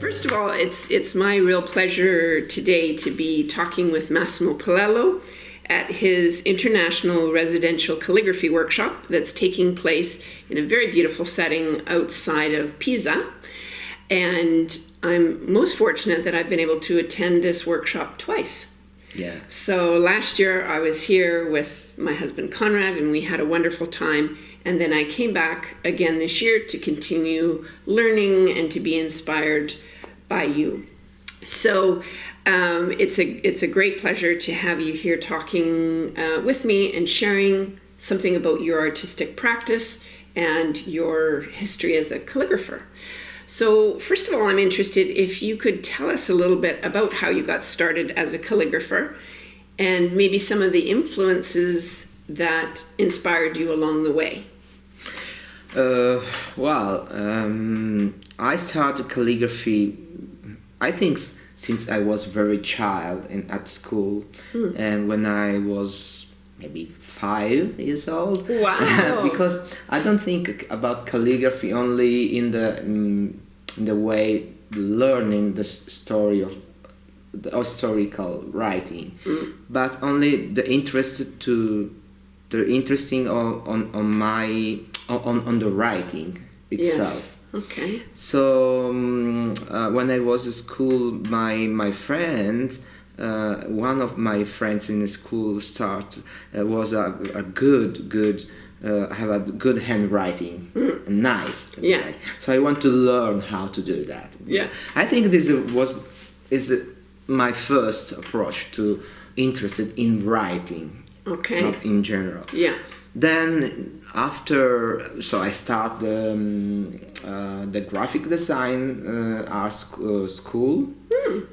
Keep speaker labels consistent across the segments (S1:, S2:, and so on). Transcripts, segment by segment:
S1: First of all, it's my real pleasure today to be talking with Massimo Polello at his International Residential Calligraphy Workshop that's taking place in a very beautiful setting outside of Pisa. And I'm most fortunate that I've been able to attend this workshop twice.
S2: Yeah.
S1: So last year I was here with my husband Conrad and we had a wonderful time. And then I came back again this year to continue learning and to be inspired by you. So it's a great pleasure to have you here talking with me and sharing something about your artistic practice and your history as a calligrapher. So first of all, I'm interested if you could tell us a little bit about how you got started as a calligrapher and maybe some of the influences that inspired you along the way.
S2: I started calligraphy, I think, since I was very child at school, and when I was maybe 5 years old.
S1: Wow!
S2: Because I don't think about calligraphy only in the way learning the story of the historical writing, but only the interesting on the writing itself.
S1: Yes. Okay.
S2: So when I was at school, my friend, one of my friends in the school was a good have a good handwriting, nice.
S1: Yeah.
S2: So I want to learn how to do that.
S1: Yeah.
S2: I think this is my first approach to interested in writing.
S1: Okay.
S2: Not in general.
S1: Yeah.
S2: Then so I start the graphic design art school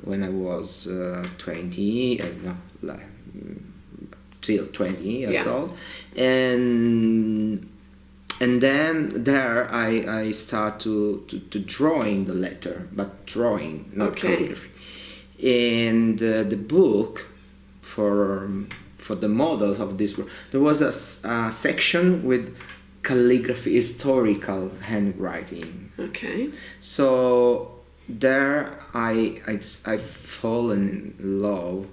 S2: when I was 20, till 20 years old, and then there I start to drawing the letter, but drawing, not calligraphy, and the book for the models of this book, there was a section with calligraphy, historical handwriting.
S1: Okay.
S2: So there I fallen in love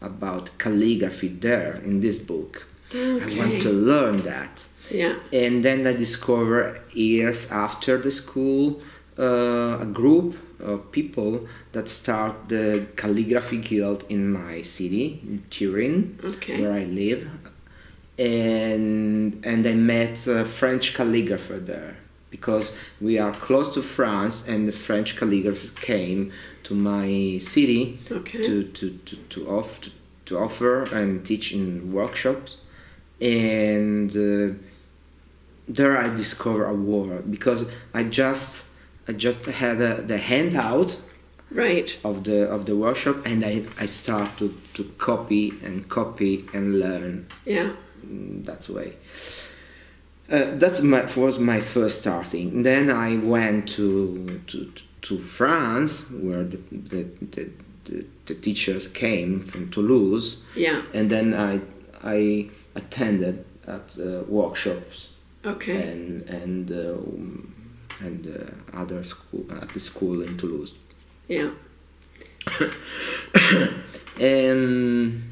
S2: about calligraphy there in this book.
S1: Okay.
S2: I want to learn that.
S1: Yeah.
S2: And then I discovered years after the school a group of people that start the calligraphy guild in my city, in Turin, where I live, and I met a French calligrapher there because we are close to France, and the French calligrapher came to my city to offer and teach in workshops, and there I discovered a world because I just had the handout of the workshop, and I start to copy and learn.
S1: Yeah.
S2: That's way. Was my first starting. Then I went to France, where the teachers came from Toulouse.
S1: Yeah.
S2: And then I attended at workshops.
S1: Okay.
S2: And other school at the school in Toulouse.
S1: Yeah.
S2: And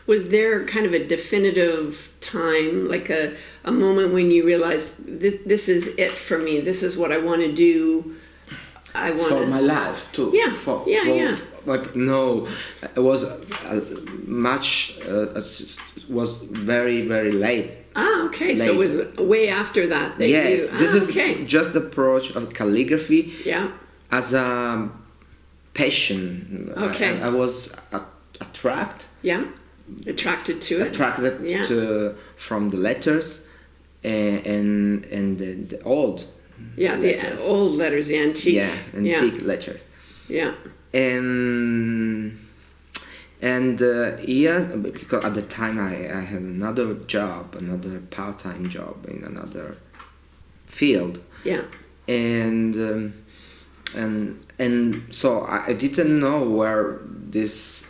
S1: was there kind of a definitive time, like a moment when you realized this is it for me, this is what I want to do, I want
S2: for my life too?
S1: Yeah.
S2: No, it was was very, very late.
S1: Ah, okay. Late. So it was way after that.
S2: Yes, this is just the approach of calligraphy.
S1: Yeah.
S2: As a passion.
S1: Okay.
S2: I was attracted.
S1: Yeah. Attracted to it.
S2: Attracted from the letters and the old.
S1: Yeah, letters. The old letters, the antique.
S2: Yeah, antique letters.
S1: Yeah.
S2: And because at the time I had another part-time job in another field.
S1: Yeah.
S2: And so I didn't know where this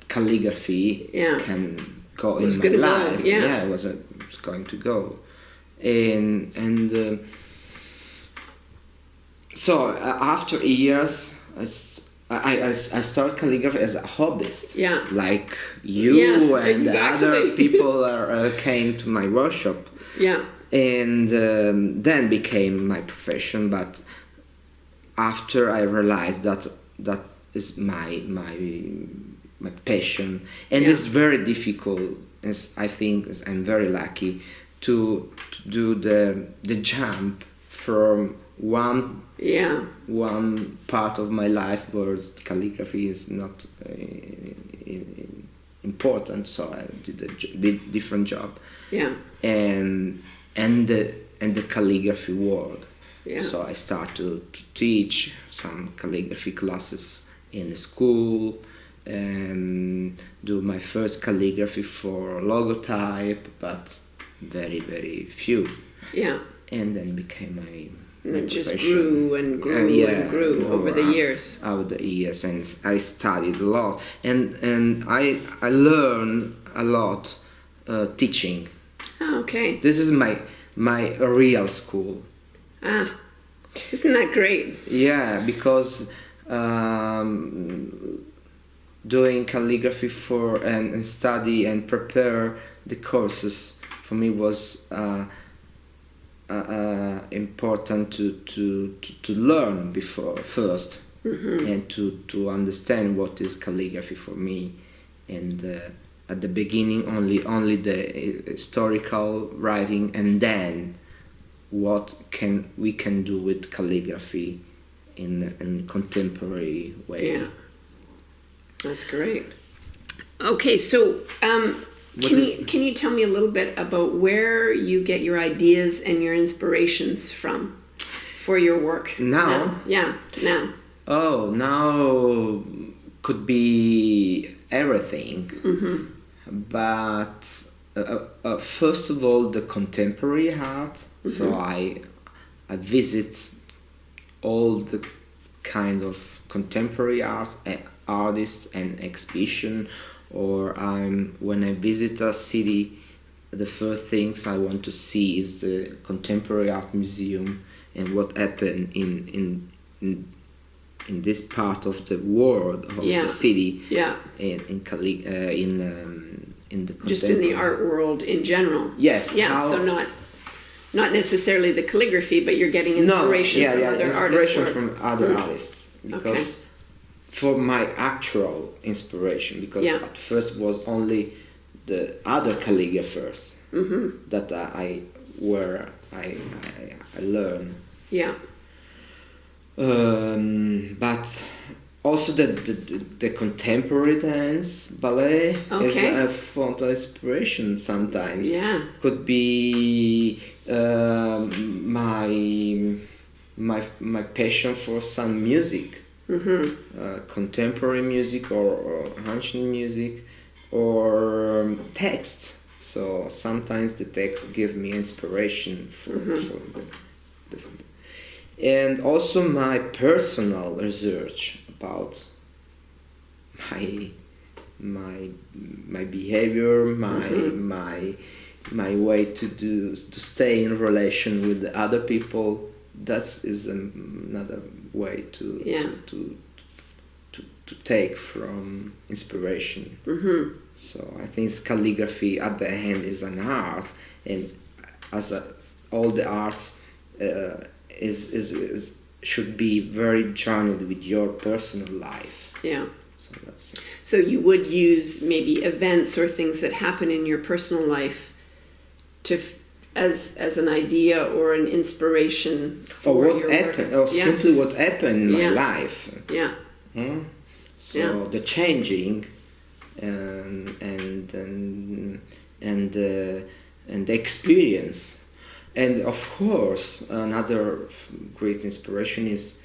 S2: calligraphy can go in my life. I was going to go, and so after years I started calligraphy as a hobbyist.
S1: Yeah.
S2: Like you and
S1: exactly.
S2: the other people came to my workshop.
S1: Yeah.
S2: And then became my profession. But after I realized that is my passion, and it's very difficult. I think I'm very lucky to do the jump from one part of my life where calligraphy is not important, so I did a different job.
S1: Yeah.
S2: And the calligraphy world. Yeah. So I started to teach some calligraphy classes in the school, and do my first calligraphy for logotype, but very, very few.
S1: Yeah.
S2: And then became my
S1: and it just grew and grew and grew over the years.
S2: Over the years, and I studied a lot, and I learned a lot teaching.
S1: Oh, okay.
S2: This is my real school.
S1: Ah, isn't that great?
S2: Yeah, because doing calligraphy and study and prepare the courses for me was important to learn before first, and to understand what is calligraphy for me, and at the beginning only the historical writing, and then what we can do with calligraphy in contemporary way.
S1: Yeah, that's great. Okay, so can you tell me a little bit about where you get your ideas and your inspirations from for your work
S2: now?
S1: Now.
S2: Oh, now could be everything, but first of all, the contemporary art. So I visit all the kind of contemporary artists and exhibition, or when I visit a city, the first things I want to see is the contemporary art museum and what happened in this part of the world of the city. Yeah. In the
S1: just in the art world in general.
S2: Yes.
S1: Yeah. So not necessarily the calligraphy, but you're getting inspiration from other artists.
S2: Inspiration from other artists, because for my actual inspiration, because at first was only the other calligraphers that I learned. Yeah. But also the contemporary dance, ballet is a font of inspiration sometimes. Yeah. Could be my passion for some music, contemporary music or ancient music, or text. So sometimes the text give me inspiration for the and also my personal research about my behavior, my way to stay in relation with other people. That is another way to take from inspiration. So I think calligraphy at the end is an art, and as all the arts is should be very joined with your personal life. Yeah. So that's it.
S1: So you would use maybe events or things that happen in your personal life as an idea or an inspiration for
S2: what happened, or simply what happened in my life.
S1: Yeah.
S2: So the changing and the experience. And of course, another great inspiration is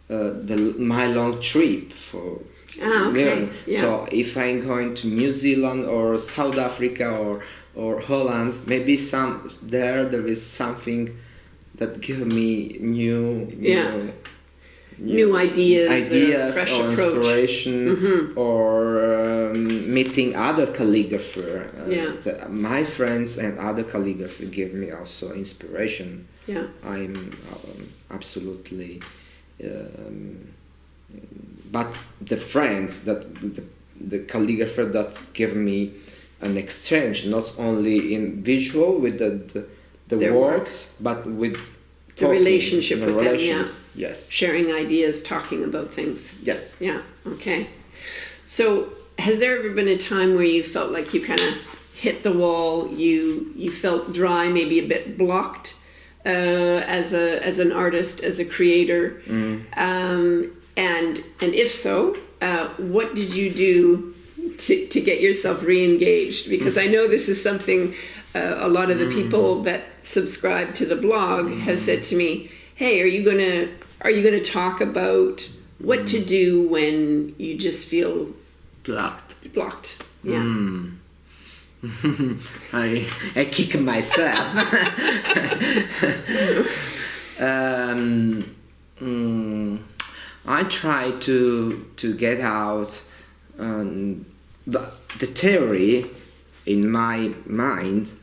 S2: my long trip for learn. Yeah. So if I'm going to New Zealand or South Africa or Holland, maybe there is something that give me new
S1: ideas, fresh
S2: or
S1: approach.
S2: Inspiration, or meeting other calligrapher. My friends and other calligrapher give me also inspiration. Yeah, I'm absolutely but the friends that the calligrapher that give me an exchange, not only in visual with the works, but with
S1: the relationship with them, yeah.
S2: Yes.
S1: Sharing ideas, talking about things.
S2: Yes.
S1: Yeah, okay. So has there ever been a time where you felt like you kind of hit the wall, you felt dry, maybe a bit blocked as an artist, as a creator? And if so, what did you do to get yourself re-engaged? Because I know this is something a lot of the people that subscribe to the blog have said to me, hey, are you gonna talk about what to do when you just feel blocked? Yeah.
S2: I kick myself. I try to get out, but the theory in my mind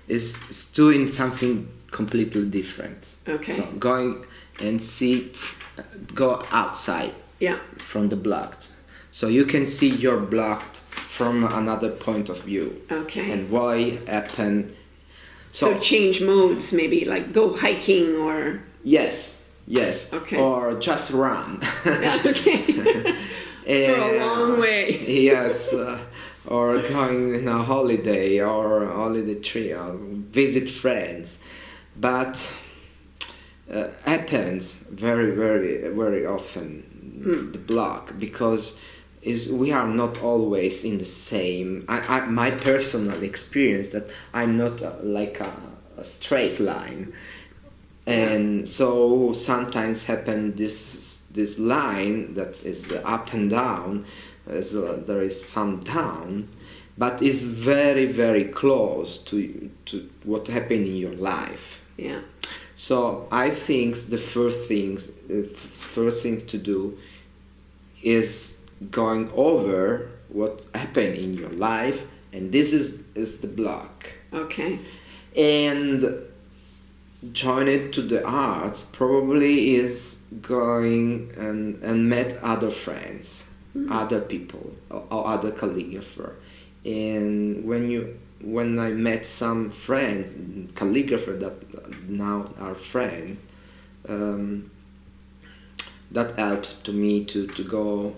S2: is doing something completely different.
S1: Okay.
S2: So going and go outside from the blocked. So you can see your blocked from another point of view.
S1: Okay.
S2: And why happen.
S1: So change modes, maybe like go hiking or...
S2: Yes.
S1: Okay.
S2: Or just run.
S1: Okay. For a long way.
S2: Yes. Or going on a holiday or holiday trip or visit friends. But happens very, very, very often, the block, because we are not always in the same. My personal experience that I'm not like a straight line. And so sometimes happen this line that is up and down, there is some down, but is very, very close to what happened in your life.
S1: Yeah.
S2: So I think the first thing to do is going over what happened in your life, and this is the block.
S1: Okay.
S2: And join it to the art probably is going and met other friends, other people, or other calligrapher. And when I met some friends, calligrapher that now are friends, that helps to me to go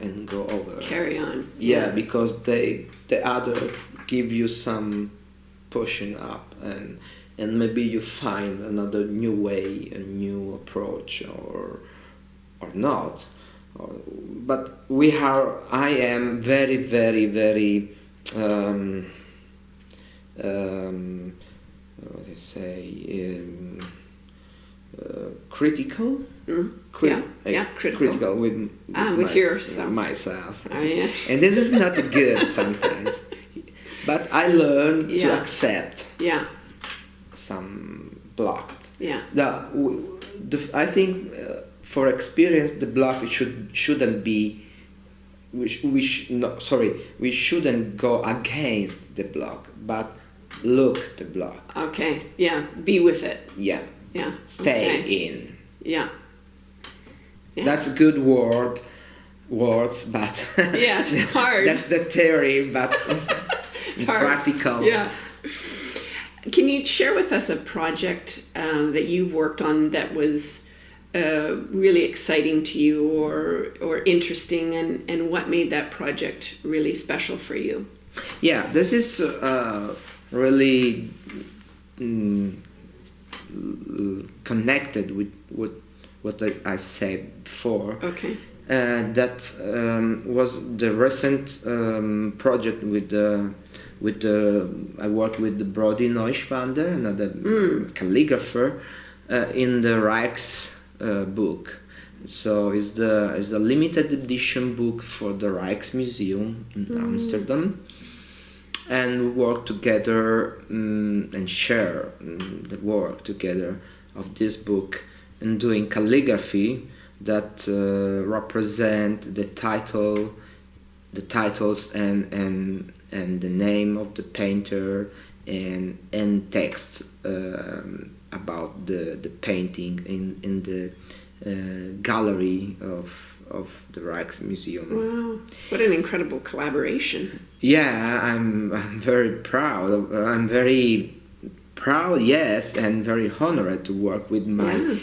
S2: and go over.
S1: Carry on.
S2: Yeah, because the other give you some pushing up, and maybe you find another new way, a new approach, or not. But I am very, very, very what do you say, critical. Critical with myself.
S1: Oh, yeah.
S2: And this is not good sometimes, but I learn to accept some blocked. I think for experience the block shouldn't be. We shouldn't go against the block, but look the block.
S1: Okay. Yeah. Be with it.
S2: Yeah.
S1: Yeah.
S2: Stay in.
S1: Yeah.
S2: That's a good words, but
S1: yeah, it's hard.
S2: That's the theory, but
S1: it's hard.
S2: Practical.
S1: Yeah. Can you share with us a project that you've worked on that was really exciting to you or interesting, and what made that project really special for you?
S2: Yeah, this is really connected with what I said before.
S1: Okay.
S2: That was the recent project with I worked with the Brody Neuschwander, another calligrapher, in the Rijks book. So it's a limited edition book for the Rijksmuseum in Amsterdam, and we work together and share the work together of this book and doing calligraphy that represent the titles and the name of the painter and text about the painting in the gallery of the Rijksmuseum.
S1: Wow, what an incredible collaboration!
S2: Yeah, I'm very proud. I'm very proud, yes, and very honored to work with my.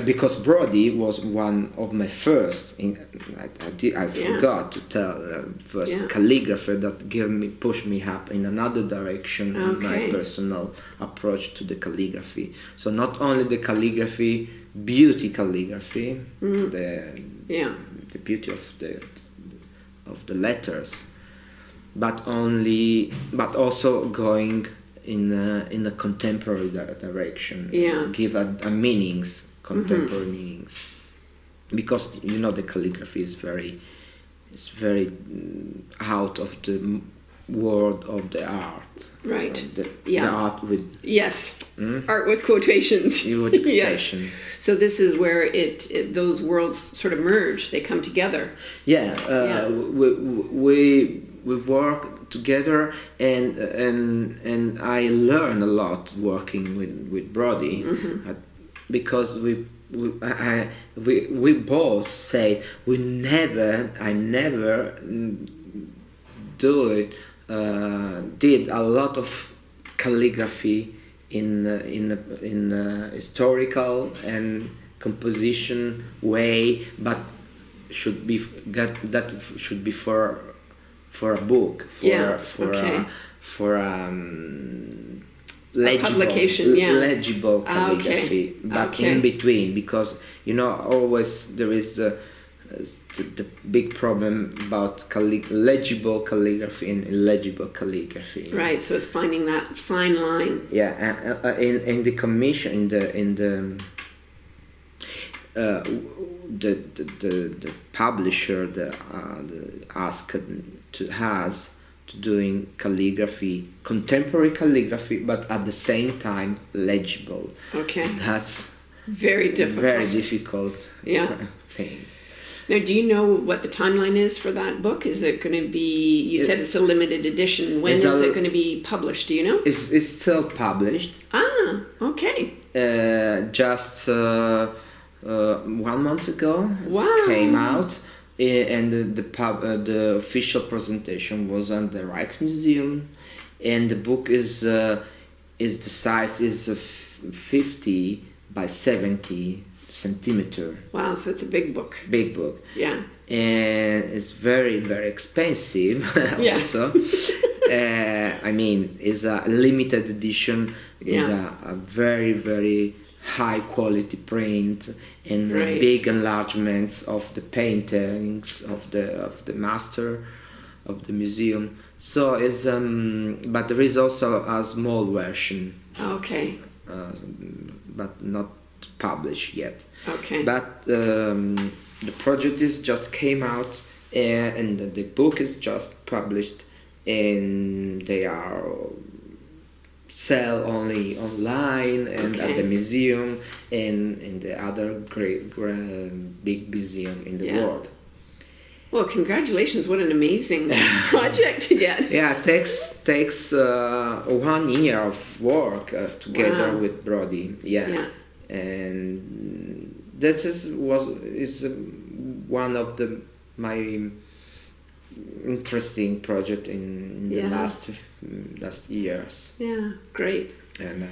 S2: Because Brody was one of my first. I forgot to tell first calligrapher that pushed me up in another direction in my personal approach to the calligraphy. So not only the calligraphy, beauty calligraphy, the beauty of the letters, but also going in a contemporary direction. Give a meanings. Contemporary meanings, because the calligraphy is very out of the world of the art,
S1: right?
S2: The art with
S1: art with quotations.
S2: With quotation.
S1: Yes. So this is where those worlds sort of merge; they come together.
S2: We work together, and I learn a lot working with Brody. Because we both say I never did a lot of calligraphy in historical and composition way, but should be for a book, for legible calligraphy, but in between, because always there is the big problem about legible calligraphy and illegible calligraphy.
S1: Right, so it's finding that fine line.
S2: Yeah, and in the commission, the publisher asked to doing calligraphy, contemporary calligraphy, but at the same time legible.
S1: Okay.
S2: That's
S1: very difficult.
S2: Very difficult things.
S1: Now, do you know what the timeline is for that book? Is it going to be? You said it's a limited edition. When is it going to be published? Do you know?
S2: It's still published.
S1: Ah, okay.
S2: Just 1 month ago.
S1: Wow.
S2: It came out. And the official presentation was at the Rijksmuseum, and the book is the size is 50 by 70 centimeter.
S1: Wow, so it's a big book.
S2: Big book.
S1: Yeah.
S2: And it's very, very expensive also. I mean, it's a limited edition with a very, very high quality print and big enlargements of the paintings of the master of the museum. So it's but there is also a small version.
S1: Okay.
S2: But not published yet.
S1: Okay.
S2: But the project is just came out, and the book is just published, and they are sell only online and at the museum and in the other great big museum in the world.
S1: Well, congratulations! What an amazing project to get.
S2: Yeah, it takes 1 year of work together with Brody. Yeah. And that is one of my interesting project in the last years.
S1: Yeah, great.
S2: And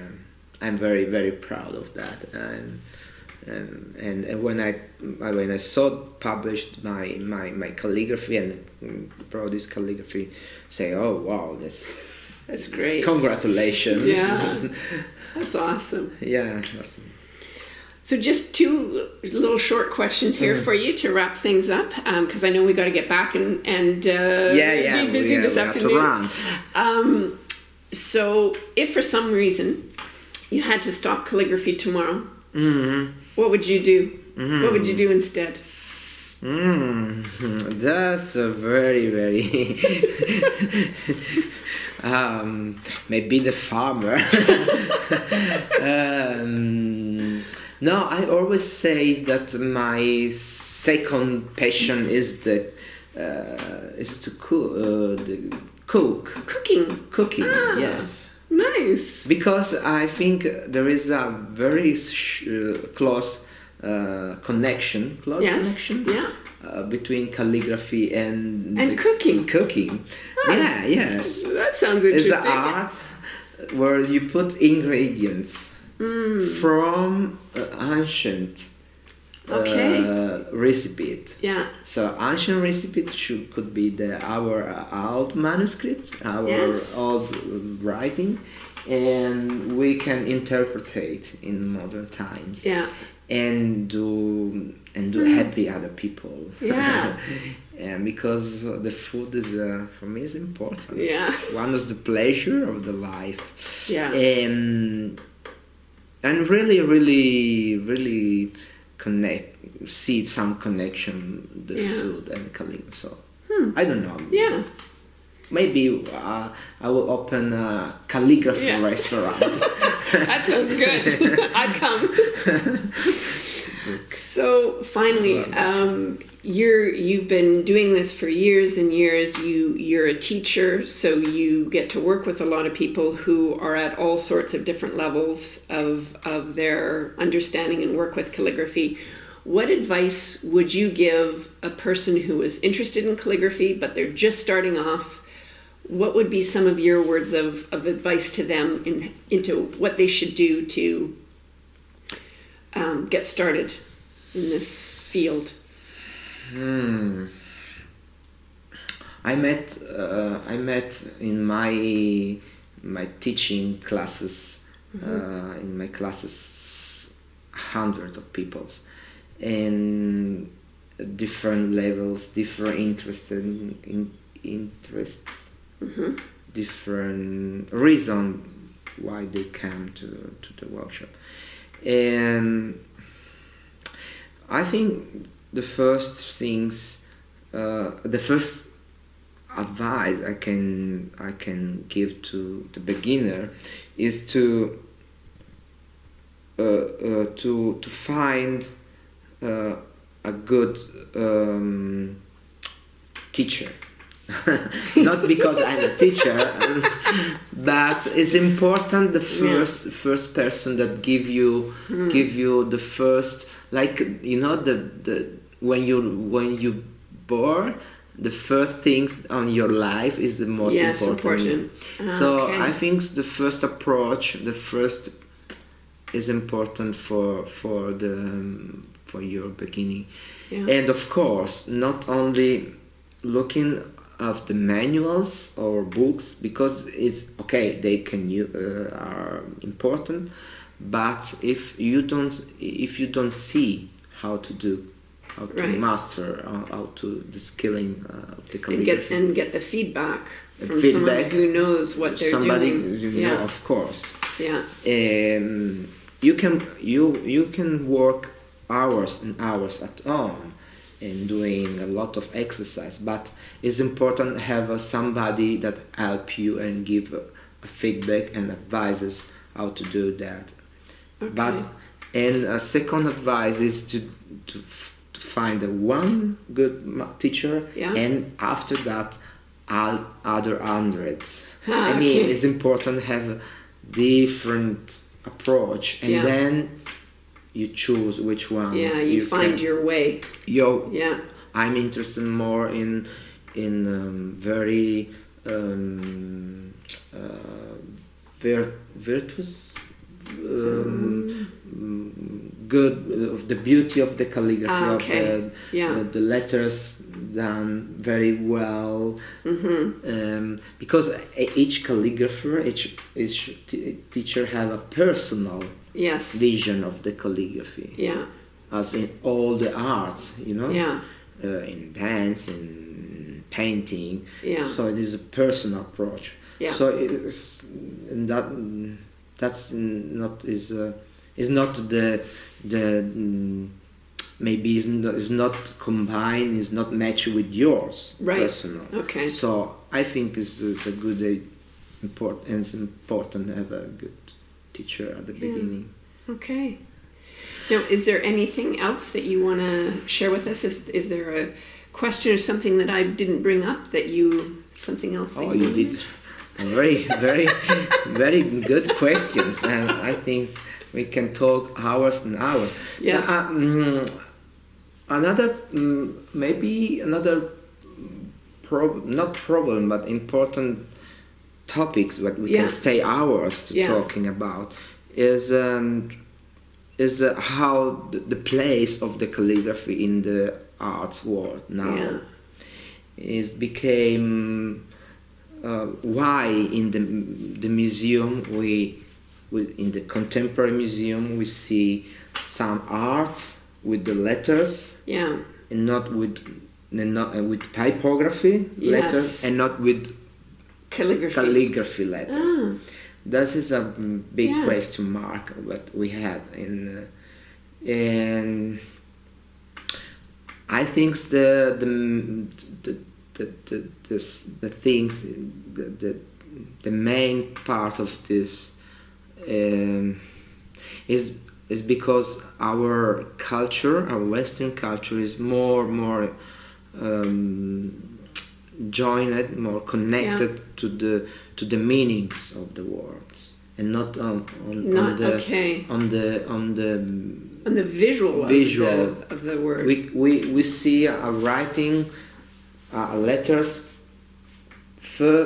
S2: I'm very, very proud of that. And when I saw published my calligraphy and Brody's calligraphy, say, oh wow, that's
S1: great.
S2: Congratulations.
S1: Yeah, that's awesome.
S2: Yeah, awesome.
S1: So just 2 little short questions here for you to wrap things up, because I know we got to get back and be busy this afternoon. So if for some reason you had to stop calligraphy tomorrow, what would you do? What would you do instead?
S2: That's a very, very maybe the farmer. No, I always say that my second passion is to cook. Cooking. Yes.
S1: Nice.
S2: Because I think there is a very close connection, close connection between calligraphy and
S1: cooking.
S2: Cooking.
S1: Ah,
S2: yeah, yes.
S1: That sounds interesting.
S2: It's an art where you put ingredients from ancient recipe.
S1: Yeah.
S2: So ancient recipe could be our old manuscript, our old writing, and we can interpret it in modern times.
S1: Yeah.
S2: And do happy other people.
S1: Yeah.
S2: And because the food is for me is important.
S1: Yeah.
S2: One is the pleasure of the life.
S1: Yeah.
S2: And really see some connection the food and calligraphy. So I don't know.
S1: Yeah.
S2: Maybe I will open a calligraphy restaurant.
S1: That sounds good. I'd come. So finally, you've been doing this for years and years. You're a teacher, so you get to work with a lot of people who are at all sorts of different levels of their understanding and work with calligraphy. What advice would you give a person who is interested in calligraphy, but they're just starting off? What would be some of your words of advice to them into what they should do to get started in this field?
S2: I met in my teaching classes, in my classes, hundreds of people, and different levels, different interests, different reason why they came to the workshop. And I think the first advice I can give to the beginner is to find a good teacher. Not because I'm a teacher, but it's important the first person that give you the first, like, you know, the when you born, the first things on your life is the most important. So I think the first approach, is important for your beginning, and of course not only looking of the manuals or books, because it's okay, they can are important, but if you don't see how to master, how to the skilling of the calligraphy
S1: and get the feedback from someone who knows what they're doing.
S2: Know, of course.
S1: Yeah.
S2: You can work hours and hours at home and doing a lot of exercise, but it's important to have somebody that help you and give a feedback and advises how to do that. Okay. And a second advice is to find one good teacher, and after that other hundreds. I mean, it's important to have a different approach, and then you choose which one. Yeah,
S1: you find your way.
S2: I'm interested more in very virtuous, good, the beauty of the calligraphy, of the letters done very well, because each calligrapher, each teacher have a personal vision of the calligraphy, as in all the arts, you know, in dance, in painting, so it is a personal approach. So it's, and that's not is not the maybe is not combined, is not matched with yours personal. Okay. So I think it's a good important to have a good teacher at the beginning.
S1: Okay. Now, is there anything else that you want to share with us? Is there a question or something that I didn't bring up something else? That you
S2: did. Very, very, very good questions, and I think we can talk hours and hours.
S1: Yes.
S2: Another maybe another not problem but important topics that we can stay hours talking about is how the place of the calligraphy in the arts world now is became why in the museum we in the contemporary museum we see some art with the letters and not with typography letters and not with calligraphy letters. This is a big question mark that we have and I think the things the main part of this is because our culture, our Western culture, is more joined, more connected to the meanings of the words, and not on the visual
S1: of the word.
S2: We see a writing letters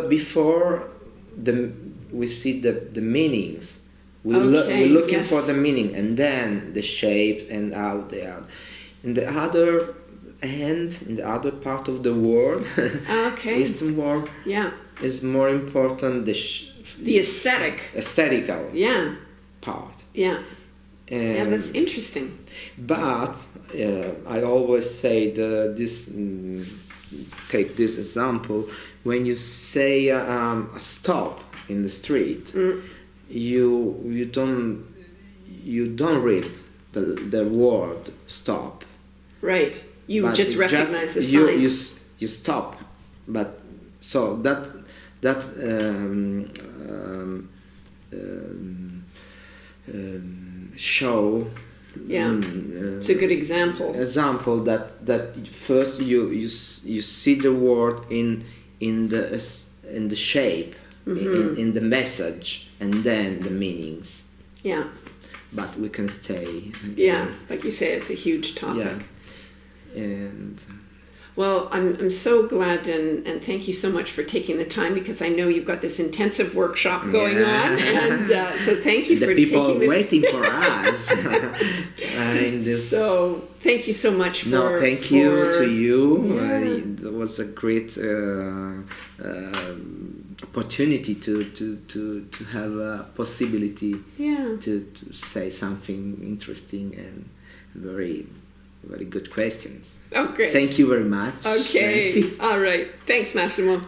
S2: before we see the meanings. We're looking for the meaning, and then the shape and how they are. In the other hand, in the other part of the world, is more important
S1: the aesthetical
S2: part.
S1: That's interesting.
S2: But I always say take this example. When you say a stop in the street, you don't read the word stop.
S1: Right. You just recognize the sign.
S2: You stop. But so that show.
S1: It's a good example.
S2: That first you see the word in the shape, in the message, and then the meanings.
S1: Yeah.
S2: But we can stay.
S1: Like you say, it's a huge topic.
S2: And
S1: well, I'm so glad and thank you so much for taking the time, because I know you've got this intensive workshop going on, and so thank you for taking the
S2: people waiting for us.
S1: So thank you so much for.
S2: No, thank you to you. It was a great opportunity to have a possibility to say something interesting and very good questions.
S1: Oh, great.
S2: Thank you very much.
S1: Okay.
S2: Nancy.
S1: All right. Thanks, Massimo.